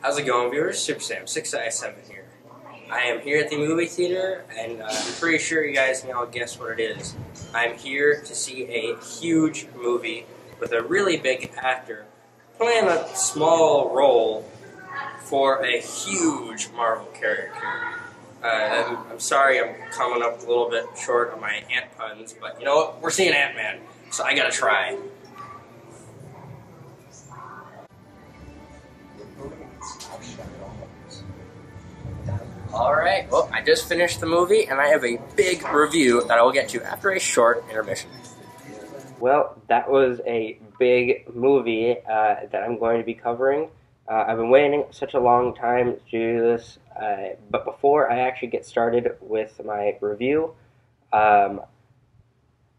How's it going, viewers? Super Sam, 6i7 here. I am here at the movie theater, and I'm pretty sure you guys can all guess what it is. I'm here to see a huge movie with a really big actor playing a small role for a huge Marvel character. I'm sorry I'm coming up a little bit short on my ant puns, but you know what? We're seeing Ant-Man, so I gotta try. Alright, well, I just finished the movie, and I have a big review that I will get to after a short intermission. Well, that was a big movie that I'm going to be covering. I've been waiting such a long time to do this, but before I actually get started with my review, I'm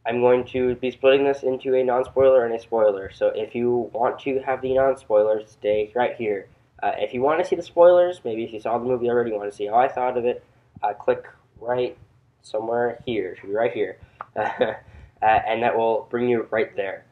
going to be splitting this into a non-spoiler and a spoiler. So if you want to have the non-spoilers, stay right here. If you want to see the spoilers, maybe if you saw the movie already, you want to see how I thought of it, click right somewhere here. It should be right here. And that will bring you right there.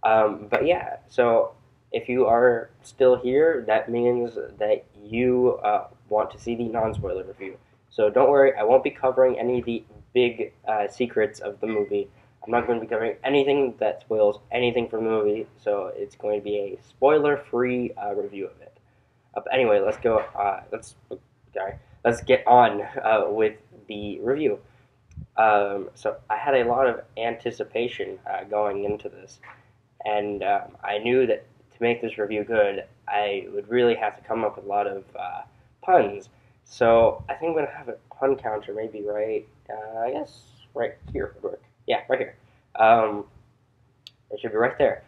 But yeah, so if you are still here, that means that you want to see the non-spoiler review. So don't worry, I won't be covering any of the big secrets of the movie. I'm not going to be covering anything that spoils anything from the movie, so it's going to be a spoiler-free review of it. But anyway, let's go. Let's get on with the review. So I had a lot of anticipation going into this, and I knew that to make this review good, I would really have to come up with a lot of puns. So I think I'm going to have a pun counter maybe right, I guess right here would work. Yeah, right here. It should be right there.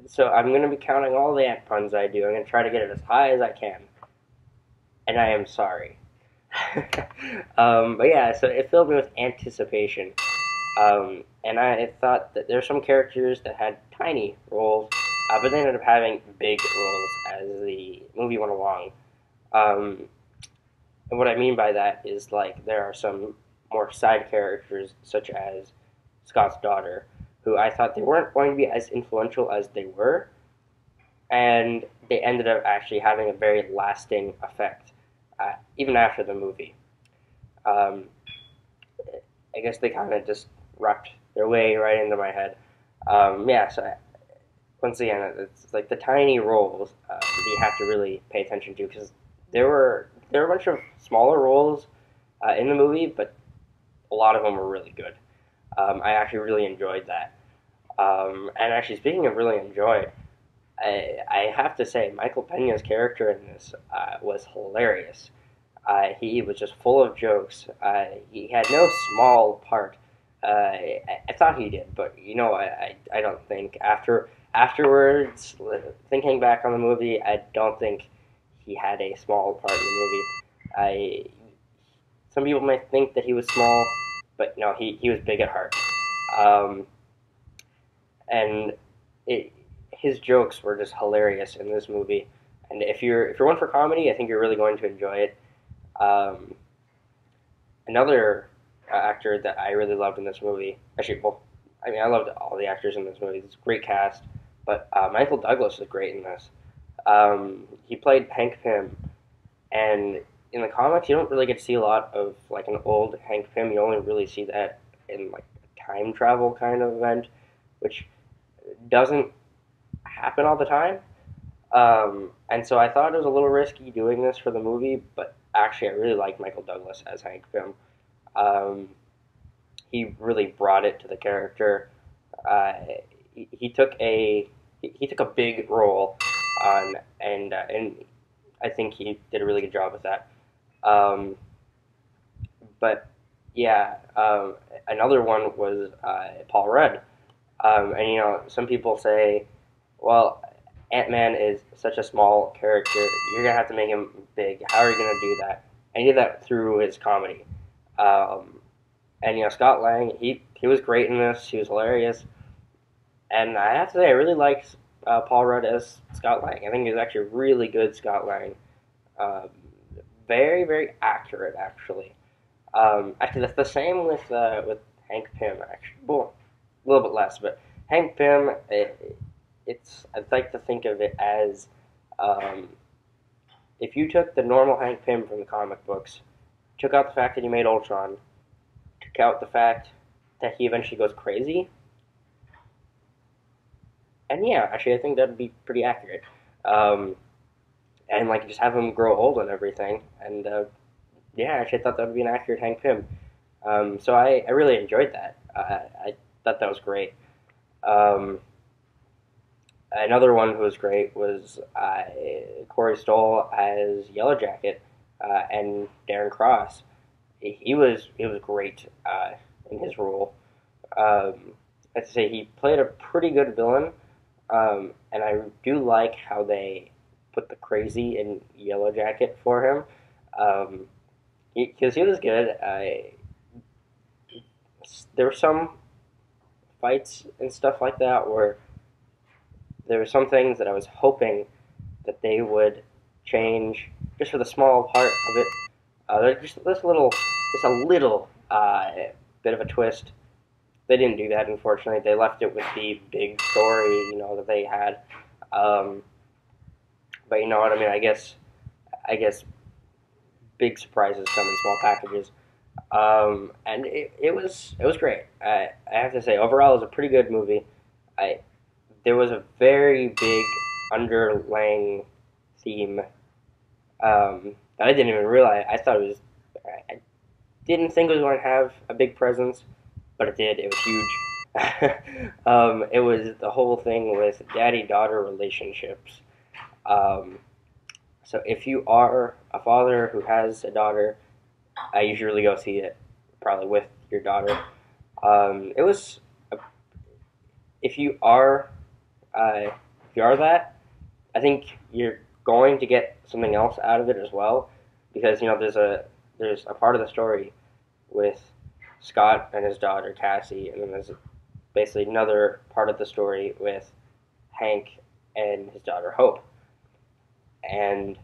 So I'm going to be counting all the ant puns I do. I'm going to try to get it as high as I can. And I am sorry. But yeah, so it filled me with anticipation. And I thought that there were some characters that had tiny roles, but they ended up having big roles as the movie went along. And what I mean by that is, like, there are some more side characters, such as Scott's daughter, who I thought they weren't going to be as influential as they were, and they ended up actually having a very lasting effect, even after the movie. I guess they kind of just wrapped their way right into my head. Yeah, so once again, it's like the tiny roles that you have to really pay attention to, because there were a bunch of smaller roles in the movie, but a lot of them were really good. I actually really enjoyed that. And actually, speaking of really enjoyed, I have to say, Michael Peña's character in this was hilarious. He was just full of jokes. He had no small part. I thought he did, but you know, I don't think. Afterwards, thinking back on the movie, I don't think he had a small part in the movie. Some people might think that he was small, but no, he was big at heart. And his jokes were just hilarious in this movie. And if you're one for comedy, I think you're really going to enjoy it. Another actor that I really loved in this movie, actually, well, I mean, I loved all the actors in this movie. It's a great cast, but Michael Douglas is great in this. He played Hank Pym, and in the comics, you don't really get to see a lot of like an old Hank Pym. You only really see that in like a time travel kind of event, which doesn't happen all the time. And so I thought it was a little risky doing this for the movie, but actually I really like Michael Douglas as Hank Pym. He really brought it to the character. He took a big role on, and I think he did a really good job with that. But yeah, another one was Paul Rudd. And you know, some people say, well, Ant-Man is such a small character, you're going to have to make him big. How are you going to do that? And he did that through his comedy. And you know, Scott Lang, he was great in this. He was hilarious. And I have to say, I really liked Paul Rudd as Scott Lang. I think he was actually a really good Scott Lang. Very, very accurate, actually. Actually, that's the same with Hank Pym, actually. Well, a little bit less, but Hank Pym, I'd like to think of it as Um, if you took the normal Hank Pym from the comic books, took out the fact that he made Ultron, took out the fact that he eventually goes crazy, and yeah, actually, I think that'd be pretty accurate. Um, and like just have him grow old and everything, and yeah, actually, I thought that would be an accurate Hank Pym. So I really enjoyed that. I thought that was great. Um, Another one who was great was Corey Stoll as Yellow Jacket, and Darren Cross. He was great in his role. I'd say he played a pretty good villain, and I do like how they put the crazy in Yellow Jacket for him, because he was good. There were some fights and stuff like that where there were some things that I was hoping that they would change just for the small part of it. Just a little bit of a twist. They didn't do that, unfortunately. They left it with the big story, that they had. Um, but you know what I mean? I guess big surprises come in small packages. And it was great. I have to say, overall, it was a pretty good movie. I There was a very big underlying theme that I didn't even realize. I thought it was. I didn't think it was going to have a big presence, but it did. It was huge. It was the whole thing with daddy-daughter relationships. Um, so if you are a father who has a daughter, you should really go see it, probably with your daughter. It was. If you are, if you are that, I think you're going to get something else out of it as well, because there's a part of the story with Scott and his daughter Cassie, and then there's basically another part of the story with Hank and his daughter Hope. And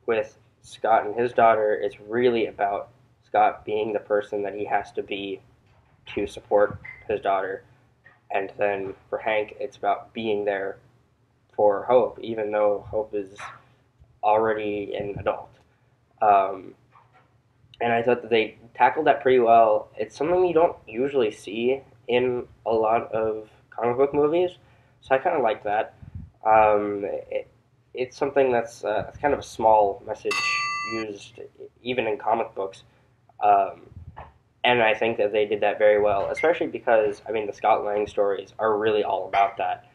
with Scott and his daughter, it's really about Scott being the person that he has to be to support his daughter, and then for Hank, it's about being there for Hope, even though Hope is already an adult. Um, and I thought that they tackled that pretty well. It's something you don't usually see in a lot of comic book movies, so I kind of like that. It's something that's kind of a small message used even in comic books, um, and I think that they did that very well, especially because I mean the Scott Lang stories are really all about that.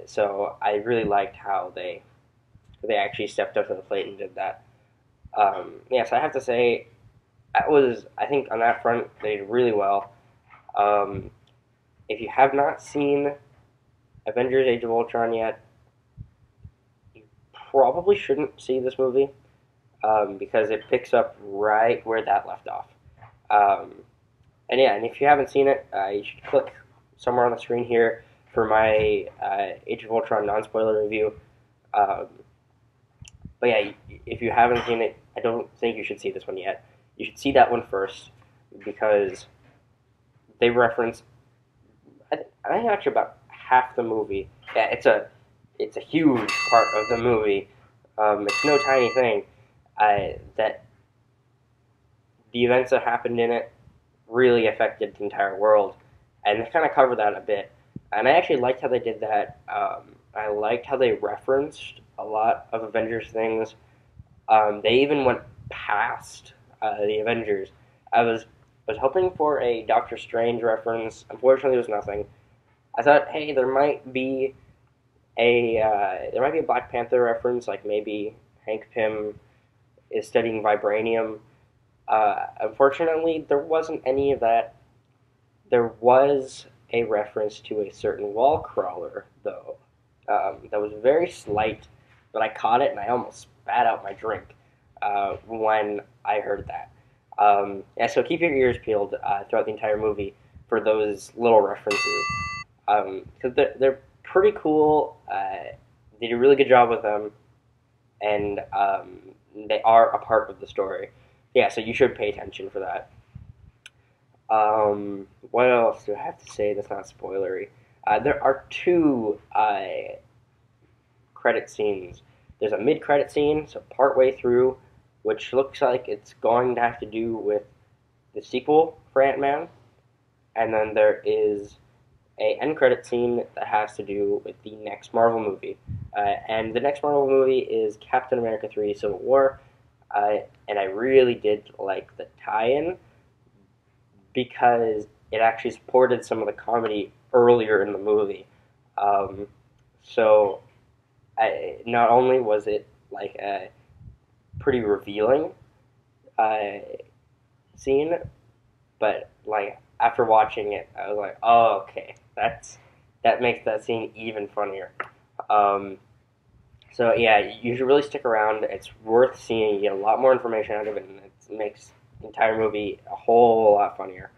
So I really liked how they actually stepped up to the plate and did that. Yeah, so I have to say, I think on that front they did really well. Um, if you have not seen Avengers: Age of Ultron yet, you probably shouldn't see this movie, because it picks up right where that left off. Um, and yeah, and if you haven't seen it, you should click somewhere on the screen here for my Age of Ultron non-spoiler review. Um, but yeah, if you haven't seen it, I don't think you should see this one yet. You should see that one first, because they reference, I think actually about half the movie. Yeah, it's a huge part of the movie. It's no tiny thing. That the events that happened in it really affected the entire world, and they kind of cover that a bit. And I actually liked how they did that. I liked how they referenced a lot of Avengers things. They even went past the Avengers. I was hoping for a Doctor Strange reference. Unfortunately, there was nothing. I thought, hey, there might be a Black Panther reference, like maybe Hank Pym is studying vibranium. Unfortunately, there wasn't any of that. There was a reference to a certain wall crawler, though, that was very slight, but I caught it and I almost spat out my drink when I heard that. Yeah, so keep your ears peeled throughout the entire movie for those little references, because they're pretty cool. They did a really good job with them, and they are a part of the story. Yeah, so you should pay attention for that. What else do I have to say that's not spoilery? There are two credit scenes. There's a mid-credit scene, so partway through, which looks like it's going to have to do with the sequel for Ant-Man, and then there is a end credit scene that has to do with the next Marvel movie. And the next Marvel movie is Captain America 3 Civil War, and I really did like the tie-in because it actually supported some of the comedy earlier in the movie. So not only was it like a pretty revealing scene, but like after watching it, I was like, oh, okay, that makes that scene even funnier. So yeah, you should really stick around. It's worth seeing. You get a lot more information out of it, and it makes the entire movie a whole lot funnier.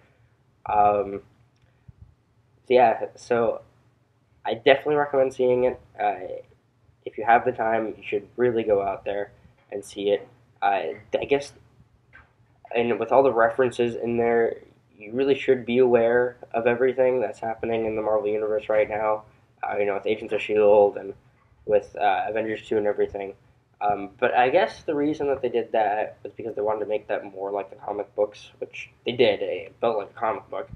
So yeah, so I definitely recommend seeing it. If you have the time, you should really go out there and see it. I guess, and with all the references in there, you really should be aware of everything that's happening in the Marvel Universe right now. With Agents of S.H.I.E.L.D. and with Avengers 2 and everything. But I guess the reason that they did that was because they wanted to make that more like the comic books, which they did. It felt like a comic book.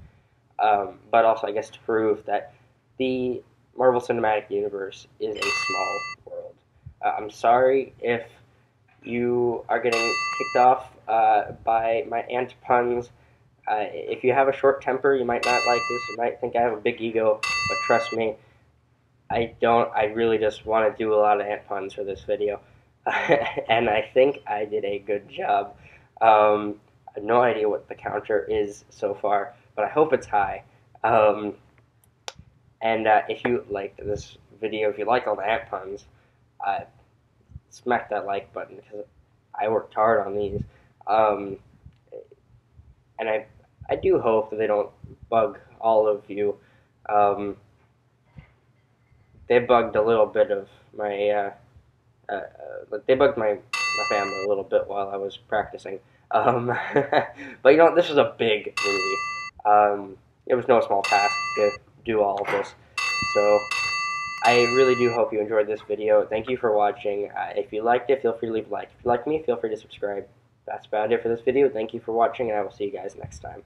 But also, I guess, to prove that the Marvel Cinematic Universe is a small world. I'm sorry if you are getting kicked off by my ant puns. If you have a short temper, you might not like this. You might think I have a big ego, but trust me, I don't. I really just want to do a lot of ant puns for this video. And I think I did a good job. I have no idea what the counter is so far, but I hope it's high. And if you like this video, if you like all the ant puns, smack that like button because I worked hard on these. And I do hope that they don't bug all of you. They bugged a little bit of my, they bugged my family a little bit while I was practicing. But this was a big movie. It was no small task to do all of this. So I really do hope you enjoyed this video. Thank you for watching. If you liked it, feel free to leave a like. If you like me, feel free to subscribe. That's about it for this video. Thank you for watching, and I will see you guys next time.